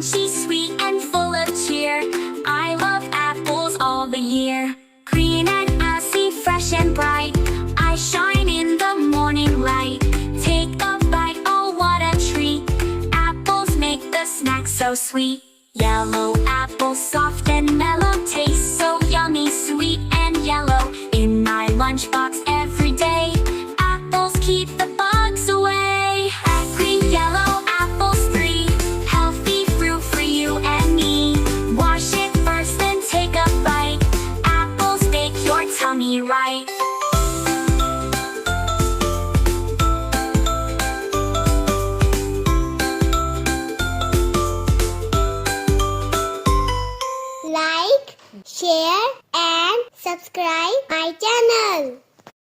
crunchy, sweet, and full of cheer. I love apples all the year. Green and icy, fresh and bright, I shine in the morning light. Take a bite, oh what a treat. Apples make the snack so sweet. Yellow apples, soft and mellow, taste so yummy, sweet and yellow. In my lunchbox every day, apples keep the bugs away. Green, yellow apples, 3, healthy fruit for you and me. Wash it first, then take a bite. Apples make your tummy right. Like, share, and subscribe